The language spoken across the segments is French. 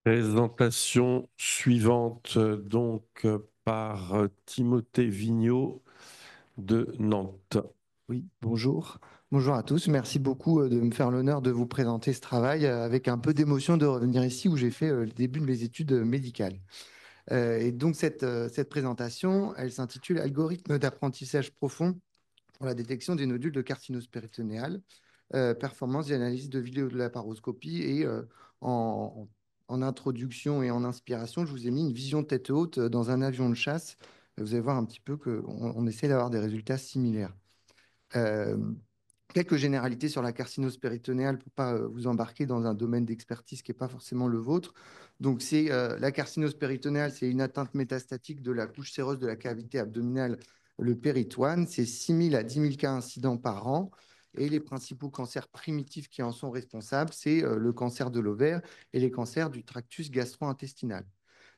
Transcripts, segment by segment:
Présentation suivante par Timothée Vigneault de Nantes. Oui, bonjour. Bonjour à tous. Merci beaucoup de me faire l'honneur de vous présenter ce travail avec un peu d'émotion de revenir ici où j'ai fait le début de mes études médicales. Et donc cette présentation, elle s'intitule Algorithme d'apprentissage profond pour la détection des nodules de carcinose péritonéale, performance et analyse de vidéo de laparoscopie. Et en, en introduction et en inspiration, je vous ai mis une vision tête haute dans un avion de chasse. Vous allez voir un petit peu qu'on essaie d'avoir des résultats similaires. Euh, Quelques généralités sur la carcinose péritonéale pour ne pas vous embarquer dans un domaine d'expertise qui n'est pas forcément le vôtre. Donc, la carcinose péritonéale, c'est une atteinte métastatique de la couche séreuse de la cavité abdominale, le péritoine. C'est 6 000 à 10 000 cas incidents par an. Et les principaux cancers primitifs qui en sont responsables, c'est le cancer de l'ovaire et les cancers du tractus gastro-intestinal.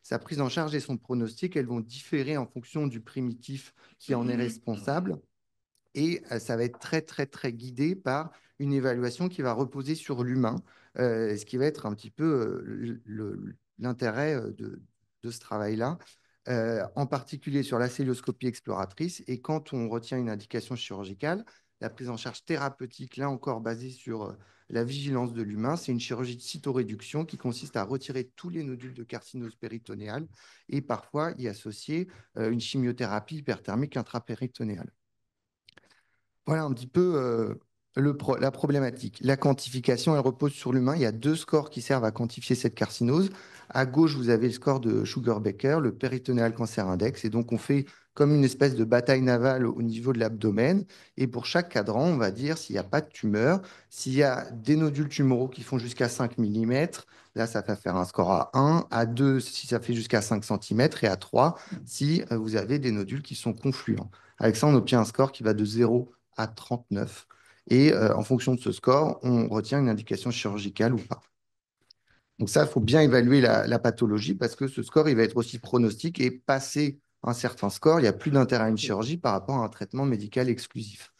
Sa prise en charge et son pronostic, elles vont différer en fonction du primitif qui en est responsable. Et ça va être très, très, très guidé par une évaluation qui va reposer sur l'humain, ce qui va être un petit peu l'intérêt de ce travail-là, en particulier sur la célioscopie exploratrice. Et quand on retient une indication chirurgicale, la prise en charge thérapeutique, là encore basée sur la vigilance de l'humain, c'est une chirurgie de cytoréduction qui consiste à retirer tous les nodules de carcinose péritonéale et parfois y associer une chimiothérapie hyperthermique intrapéritonéale. Voilà un petit peu la problématique. La quantification, elle repose sur l'humain. Il y a deux scores qui servent à quantifier cette carcinose. À gauche, vous avez le score de Sugar-Baker, le Peritoneal Cancer Index. Et donc, on fait comme une espèce de bataille navale au niveau de l'abdomen. Et pour chaque cadran, on va dire s'il n'y a pas de tumeur, s'il y a des nodules tumoraux qui font jusqu'à 5 millimètres. Là, ça va faire un score à 1, à 2 si ça fait jusqu'à 5 centimètres, et à 3 si vous avez des nodules qui sont confluents. Avec ça, on obtient un score qui va de 0 à 39. Et en fonction de ce score, on retient une indication chirurgicale ou pas. Donc ça, il faut bien évaluer la pathologie parce que ce score, il va être aussi pronostique et passer un certain score, il n'y a plus d'intérêt à une chirurgie par rapport à un traitement médical exclusif.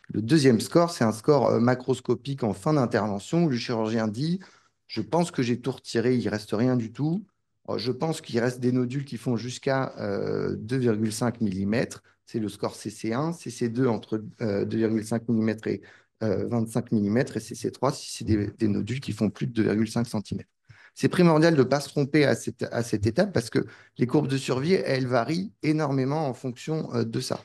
Le deuxième score, c'est un score macroscopique en fin d'intervention où le chirurgien dit, je pense que j'ai tout retiré, il ne reste rien du tout. Je pense qu'il reste des nodules qui font jusqu'à 2,5 mm. C'est le score CC1, CC2 entre 2,5 mm et 25 mm, et CC3 si c'est des nodules qui font plus de 2,5 cm. C'est primordial de ne pas se tromper à cette étape parce que les courbes de survie, elles varient énormément en fonction de ça.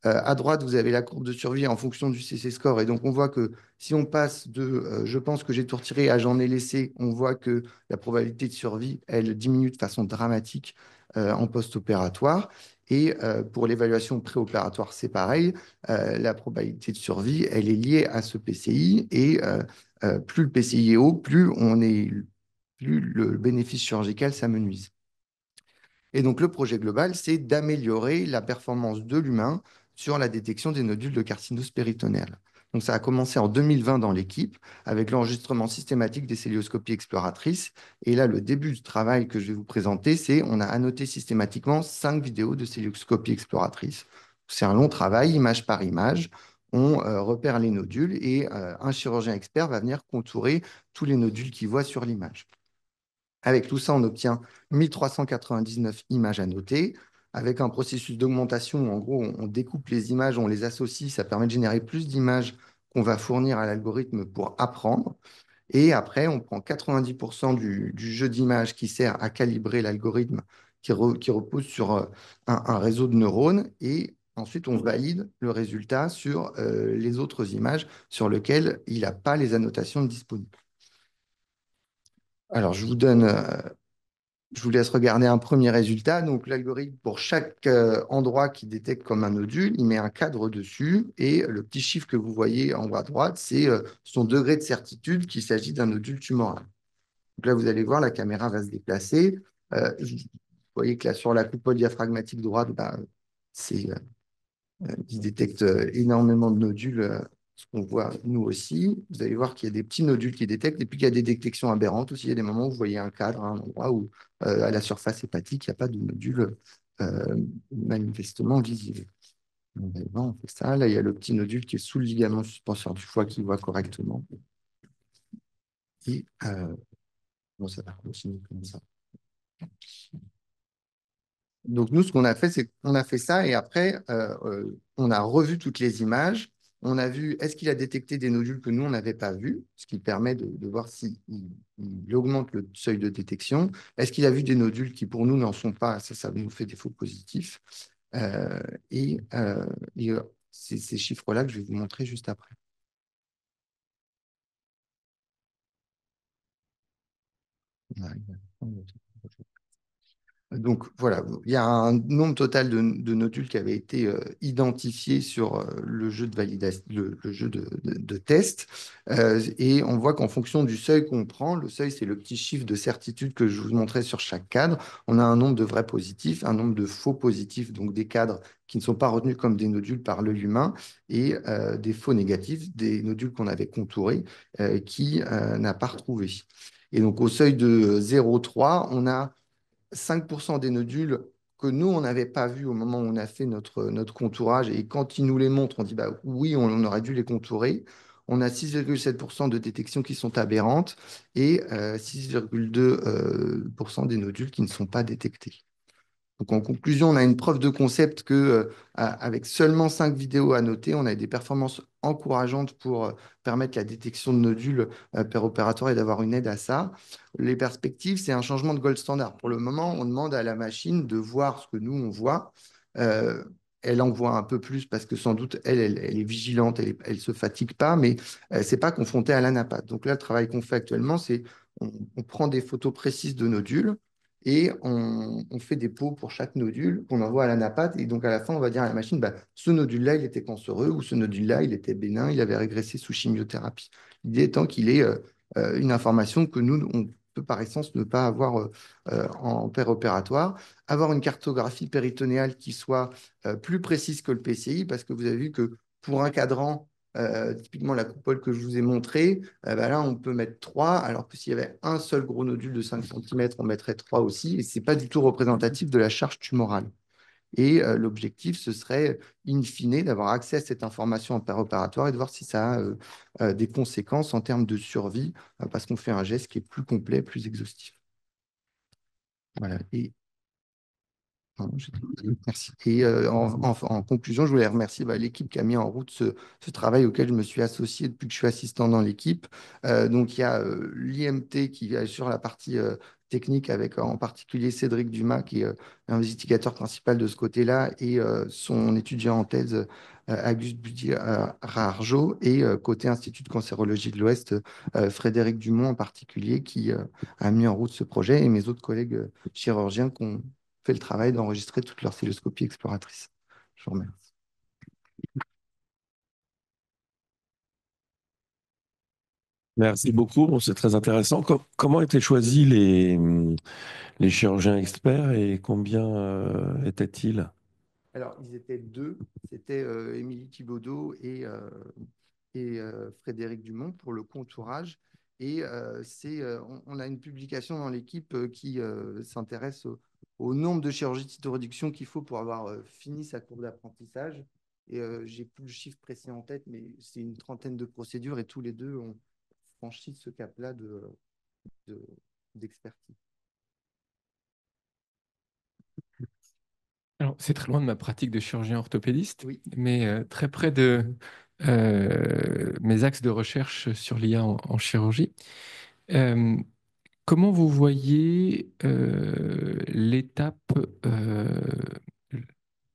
À droite, vous avez la courbe de survie en fonction du CC score. Et donc, on voit que si on passe de je pense que j'ai tout retiré à j'en ai laissé, on voit que la probabilité de survie, elle diminue de façon dramatique en post-opératoire. Et pour l'évaluation préopératoire, c'est pareil. La probabilité de survie, elle est liée à ce PCI. Et plus le PCI est haut, plus le bénéfice chirurgical s'amenuise. Et donc, le projet global, c'est d'améliorer la performance de l'humain sur la détection des nodules de carcinose péritonéale. Donc, ça a commencé en 2020 dans l'équipe avec l'enregistrement systématique des célioscopies exploratrices. Et là, le début du travail que je vais vous présenter, c'est on a annoté systématiquement 5 vidéos de célioscopie exploratrice. C'est un long travail, image par image. On repère les nodules et un chirurgien expert va venir contourer tous les nodules qu'il voit sur l'image. Avec tout ça, on obtient 1399 images à noter, avec un processus d'augmentation où, en gros, on découpe les images, on les associe, ça permet de générer plus d'images qu'on va fournir à l'algorithme pour apprendre. Et après, on prend 90% du jeu d'images qui sert à calibrer l'algorithme qui repose sur un réseau de neurones. Et ensuite, on valide le résultat sur les autres images sur lesquelles il n'a pas les annotations disponibles. Alors, je vous laisse regarder un premier résultat. Donc, l'algorithme, pour chaque endroit qui détecte comme un nodule, il met un cadre dessus. Et le petit chiffre que vous voyez en haut à droite, c'est son degré de certitude qu'il s'agit d'un nodule tumoral. Donc là, vous allez voir, la caméra va se déplacer. Vous voyez que là, sur la coupole diaphragmatique droite, bah, il détecte énormément de nodules, ce qu'on voit nous aussi. Vous allez voir qu'il y a des petits nodules qui détectent, et puis qu'il y a des détections aberrantes aussi. Il y a des moments où vous voyez un cadre, un endroit où, à la surface hépatique, il n'y a pas de nodules manifestement visibles. Donc, on fait ça. Là, il y a le petit nodule qui est sous le ligament suspenseur du foie qui voit correctement. Et Bon, ça va continuer comme ça. Donc, nous, ce qu'on a fait, c'est qu'on a fait ça et après, on a revu toutes les images. On a vu, est-ce qu'il a détecté des nodules que nous, on n'avait pas vus, ce qui permet de voir s'il il augmente le seuil de détection. Est-ce qu'il a vu des nodules qui, pour nous, n'en sont pas? Ça nous fait des faux positifs. Euh, et et, c'est ces chiffres-là que je vais vous montrer juste après. Ouais, donc voilà, il y a un nombre total de nodules qui avaient été identifiés sur le jeu de validation, le jeu de test. Et on voit qu'en fonction du seuil qu'on prend, le seuil, c'est le petit chiffre de certitude que je vous montrais sur chaque cadre. On a un nombre de vrais positifs, un nombre de faux positifs, donc des cadres qui ne sont pas retenus comme des nodules par l'œil humain, et des faux négatifs, des nodules qu'on avait contourés, qui n'a pas retrouvé. Et donc au seuil de 0,3, on a 5% des nodules que nous, on n'avait pas vus au moment où on a fait notre contourage. Et quand ils nous les montrent, on dit bah, oui, on aurait dû les contourer. On a 6,7% de détections qui sont aberrantes et 6,2% des nodules qui ne sont pas détectés. Donc, en conclusion, on a une preuve de concept que, avec seulement 5 vidéos à noter, on a des performances encourageantes pour permettre la détection de nodules per opérateur et d'avoir une aide à ça. Les perspectives, c'est un changement de gold standard. Pour le moment, on demande à la machine de voir ce que nous, on voit. Euh, Elle en voit un peu plus parce que sans doute, elle est vigilante, elle ne se fatigue pas, mais ce n'est pas confronté à l'anapath. Donc là, le travail qu'on fait actuellement, c'est on prend des photos précises de nodules et on fait des pots pour chaque nodule qu'on envoie à l'anapath. Et donc, à la fin, on va dire à la machine, bah, ce nodule-là, il était cancéreux ou ce nodule-là, il était bénin, il avait régressé sous chimiothérapie. L'idée étant qu'il ait une information que nous, on peut par essence ne pas avoir en opératoire, avoir une cartographie péritonéale qui soit plus précise que le PCI, parce que vous avez vu que pour un cadran, typiquement la coupole que je vous ai montrée, bah là, on peut mettre 3, alors que s'il y avait un seul gros nodule de 5 cm, on mettrait 3 aussi, et ce n'est pas du tout représentatif de la charge tumorale. Et l'objectif, ce serait, in fine, d'avoir accès à cette information en opératoire et de voir si ça a des conséquences en termes de survie, parce qu'on fait un geste qui est plus complet, plus exhaustif. Voilà. Et pardon, merci. Et en conclusion, je voulais remercier l'équipe qui a mis en route ce travail auquel je me suis associé depuis que je suis assistant dans l'équipe. Donc, il y a l'IMT qui est sur la partie technique avec en particulier Cédric Dumas, qui est l'investigateur principal de ce côté-là, et son étudiant en thèse, Auguste Budier-Arjo, et côté Institut de cancérologie de l'Ouest, Frédéric Dumont en particulier, qui a mis en route ce projet, et mes autres collègues chirurgiens qui ont fait le travail d'enregistrer toute leur cystoscopie exploratrice. Je vous remercie. Merci beaucoup. Bon, c'est très intéressant. Comment étaient choisis les chirurgiens experts et combien étaient-ils? Alors, ils étaient deux. C'était Émilie Thibaudot et Frédéric Dumont pour le contourage. Et on a une publication dans l'équipe qui s'intéresse au nombre de chirurgies de cytoréduction qu'il faut pour avoir fini sa courbe d'apprentissage. Et j'ai plus le chiffre précis en tête, mais c'est une trentaine de procédures et tous les deux ont franchi ce cap-là de- d'expertise. Alors, c'est très loin de ma pratique de chirurgien orthopédiste, Oui. mais très près de mes axes de recherche sur l'IA en chirurgie. Euh, Comment vous voyez l'étape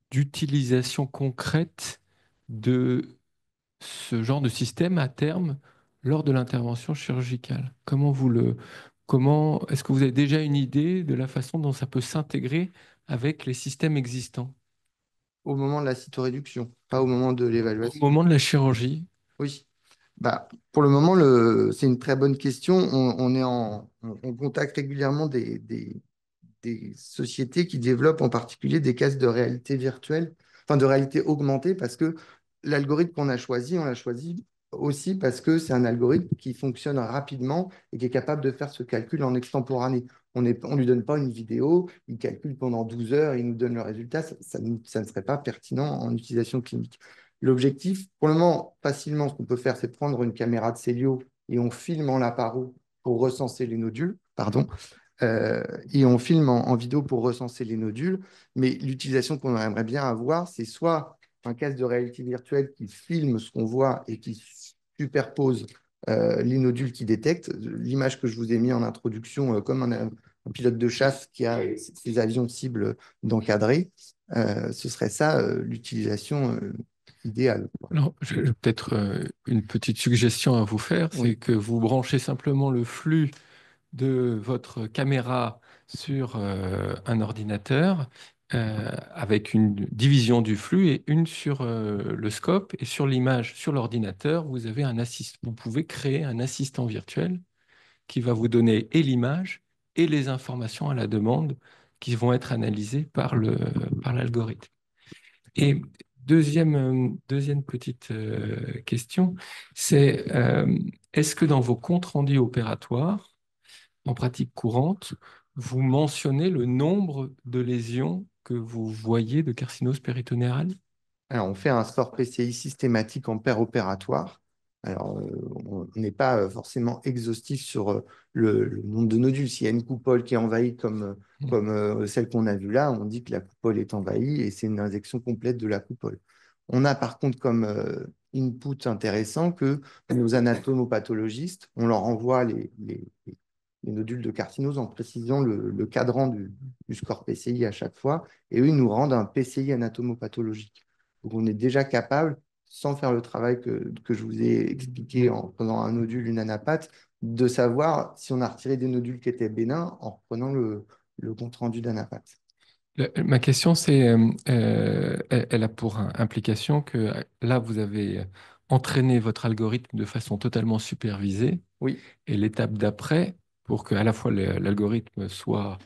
d'utilisation concrète de ce genre de système à terme lors de l'intervention chirurgicale? Comment est-ce que vous avez déjà une idée de la façon dont ça peut s'intégrer avec les systèmes existants Au moment de la cytoréduction, pas au moment de au l'évaluation. moment de la chirurgie? Oui. Bah, pour le moment, c'est une très bonne question. On est on contacte régulièrement des sociétés qui développent en particulier des casques de réalité virtuelle, enfin de réalité augmentée, parce que l'algorithme qu'on a choisi, on l'a choisi aussi parce que c'est un algorithme qui fonctionne rapidement et qui est capable de faire ce calcul en extemporané. On lui donne pas une vidéo, il calcule pendant 12 heures, il nous donne le résultat. Ça ne serait pas pertinent en utilisation clinique. L'objectif, pour le moment, facilement, ce qu'on peut faire, c'est prendre une caméra de Célio et on filme en la paro pour recenser les nodules, pardon, et on filme en vidéo pour recenser les nodules. Mais l'utilisation qu'on aimerait bien avoir, c'est soit un casque de réalité virtuelle qui filme ce qu'on voit et qui superpose les nodules qu'il détecte. L'image que je vous ai mis en introduction, comme un pilote de chasse qui a ses avions cibles d'encadrer, ce serait ça l'utilisation idéale. Alors, j'ai peut-être une petite suggestion à vous faire, c'est Oui. que vous branchez simplement le flux de votre caméra sur un ordinateur avec une division du flux et une sur le scope. Et sur l'image, sur l'ordinateur, vous avez un assistant. Vous pouvez créer un assistant virtuel qui va vous donner et l'image et les informations à la demande qui vont être analysées par l'algorithme. Et deuxième petite question, c'est est-ce que dans vos comptes rendus opératoires, en pratique courante, vous mentionnez le nombre de lésions que vous voyez de carcinose péritonéale? Alors, on fait un score PCI systématique en paire opératoire. Alors, on n'est pas forcément exhaustif sur le nombre de nodules. S'il y a une coupole qui est envahie comme celle qu'on a vue là, on dit que la coupole est envahie et c'est une injection complète de la coupole. On a par contre comme input intéressant que nos anatomopathologistes, on leur envoie les nodules de carcinose en précisant le cadran du score PCI à chaque fois et eux, ils nous rendent un PCI anatomopathologique. Donc, on est déjà capable, sans faire le travail que je vous ai expliqué en prenant un nodule, une anapathe, de savoir si on a retiré des nodules qui étaient bénins en reprenant le compte-rendu d'anapathe. Ma question, c'est, elle a pour implication que là, vous avez entraîné votre algorithme de façon totalement supervisée. Oui, Et l'étape d'après, pour que à la fois l'algorithme soit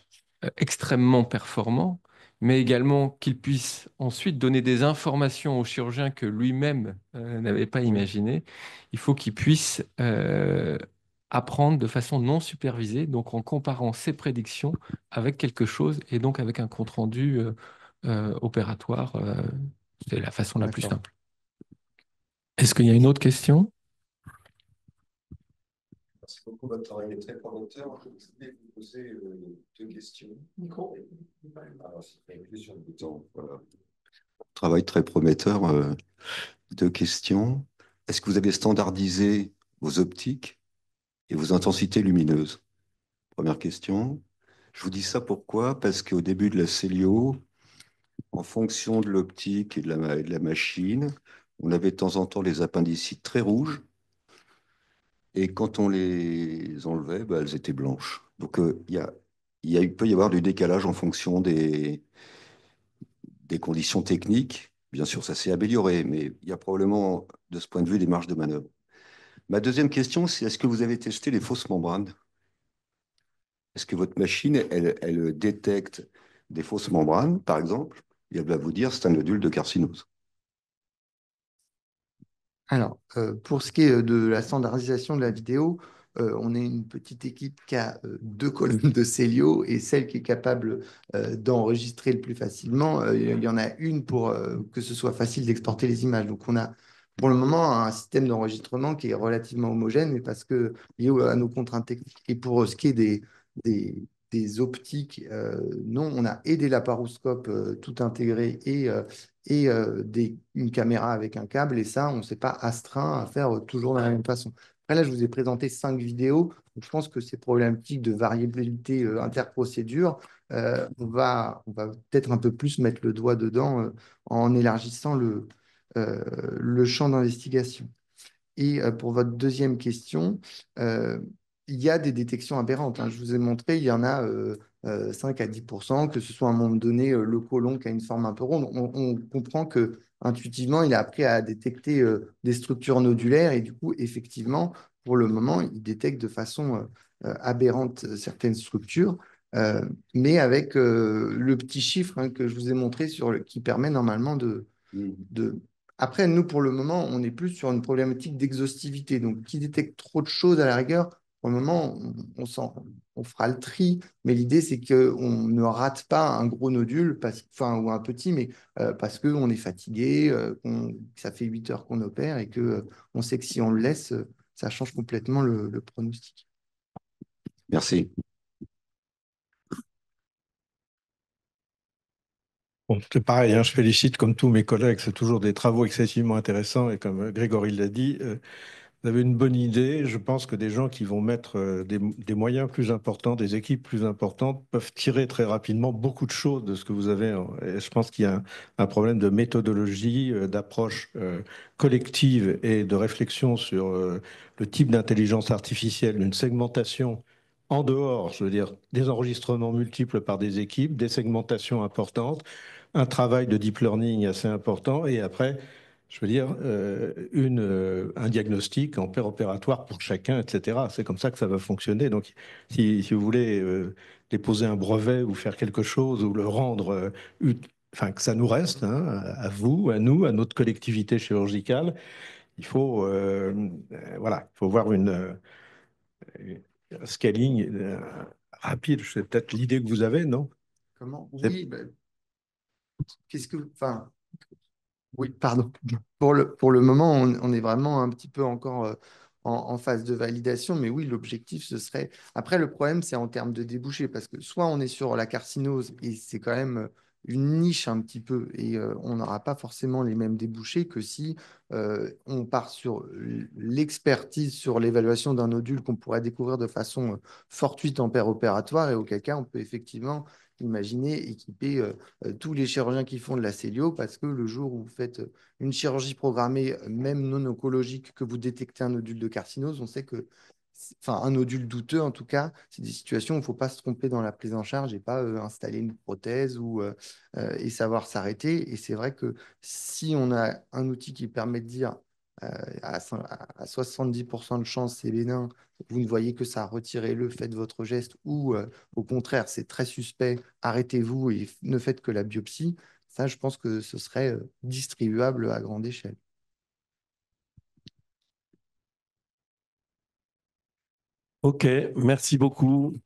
extrêmement performant, mais également qu'il puisse ensuite donner des informations au chirurgien que lui-même n'avait pas imaginées, il faut qu'il puisse apprendre de façon non supervisée, donc en comparant ses prédictions avec quelque chose et donc avec un compte-rendu opératoire. C'est la façon la plus d'accord. simple. Est-ce qu'il y a une autre question? Merci beaucoup, votre travail est très prometteur. Je voulais vous poser deux questions. Alors, c'est une question de temps. Voilà. Travail très prometteur. Deux questions. Est-ce que vous avez standardisé vos optiques et vos intensités lumineuses? Première question. Je vous dis ça pourquoi? Parce qu'au début de la Célio, en fonction de l'optique et de la machine, on avait de temps en temps les appendicites très rouges. Et quand on les enlevait, bah, elles étaient blanches. Donc, il peut y avoir du décalage en fonction des conditions techniques. Bien sûr, ça s'est amélioré, mais il y a probablement, de ce point de vue, des marges de manœuvre. Ma deuxième question, c'est est-ce que vous avez testé les fausses membranes? Est-ce que votre machine, elle détecte des fausses membranes, par exemple, et elle va vous dire c'est un nodule de carcinose? Alors, pour ce qui est de la standardisation de la vidéo, on est une petite équipe qui a deux colonnes de Célio et celle qui est capable d'enregistrer le plus facilement, il y en a une pour que ce soit facile d'exporter les images. Donc, on a pour le moment un système d'enregistrement qui est relativement homogène, mais parce que lié à nos contraintes techniques. Et pour ce qui est des optiques, non, on a et des laparoscopes tout intégrés et une caméra avec un câble, et ça, on ne s'est pas astreint à faire toujours de la même façon. Après, là, je vous ai présenté 5 vidéos, donc je pense que ces problématiques de variabilité interprocédure, on va peut-être un peu plus mettre le doigt dedans en élargissant le champ d'investigation. Et pour votre deuxième question, euh, il y a des détections aberrantes, hein. Je vous ai montré, il y en a 5 à 10%, que ce soit à un moment donné le côlon qui a une forme un peu ronde. On comprend que intuitivement, il a appris à détecter des structures nodulaires et du coup, effectivement, pour le moment, il détecte de façon aberrante certaines structures. Mais avec le petit chiffre hein, que je vous ai montré qui permet normalement de... Après, nous, pour le moment, on est plus sur une problématique d'exhaustivité. Donc, qui détecte trop de choses à la rigueur, pour le moment, on fera le tri. Mais l'idée, c'est qu'on ne rate pas un gros nodule, enfin, ou un petit, mais parce qu'on est fatigué, que ça fait 8 heures qu'on opère et qu'on on sait que si on le laisse, ça change complètement le pronostic. Merci. Bon, c'est pareil, hein, je félicite comme tous mes collègues, c'est toujours des travaux excessivement intéressants et comme Grégory l'a dit, vous avez une bonne idée. Je pense que des gens qui vont mettre des moyens plus importants, des équipes plus importantes, peuvent tirer très rapidement beaucoup de choses de ce que vous avez. Et je pense qu'il y a un problème de méthodologie, d'approche collective et de réflexion sur le type d'intelligence artificielle, une segmentation en dehors, je veux dire, des enregistrements multiples par des équipes, des segmentations importantes, un travail de deep learning assez important et après je veux dire, un diagnostic en opératoire pour chacun, etc. C'est comme ça que ça va fonctionner. Donc, si vous voulez déposer un brevet ou faire quelque chose ou le rendre, enfin, que ça nous reste, hein, à vous, à nous, à notre collectivité chirurgicale, il faut, voilà, il faut voir un scaling rapide. C'est peut-être l'idée que vous avez, non? Comment? Oui, ben, qu'est-ce que, enfin, oui, pardon. Pour le moment, on est vraiment un petit peu encore en phase de validation, mais oui, l'objectif, ce serait... Après, le problème, c'est en termes de débouchés, parce que soit on est sur la carcinose, et c'est quand même une niche un petit peu, et on n'aura pas forcément les mêmes débouchés que si on part sur l'expertise sur l'évaluation d'un nodule qu'on pourrait découvrir de façon fortuite en opératoire, et auquel cas, on peut effectivement imaginer équiper tous les chirurgiens qui font de la cellio, parce que le jour où vous faites une chirurgie programmée, même non oncologique, que vous détectez un nodule de carcinose, on sait que, enfin, un nodule douteux en tout cas, c'est des situations où il ne faut pas se tromper dans la prise en charge et pas installer une prothèse et savoir s'arrêter. Et c'est vrai que si on a un outil qui permet de dire à 70% de chance, c'est bénin, vous ne voyez que ça, retirez-le, faites votre geste, ou au contraire, c'est très suspect, arrêtez-vous et ne faites que la biopsie. Ça, je pense que ce serait distribuable à grande échelle. Ok, merci beaucoup.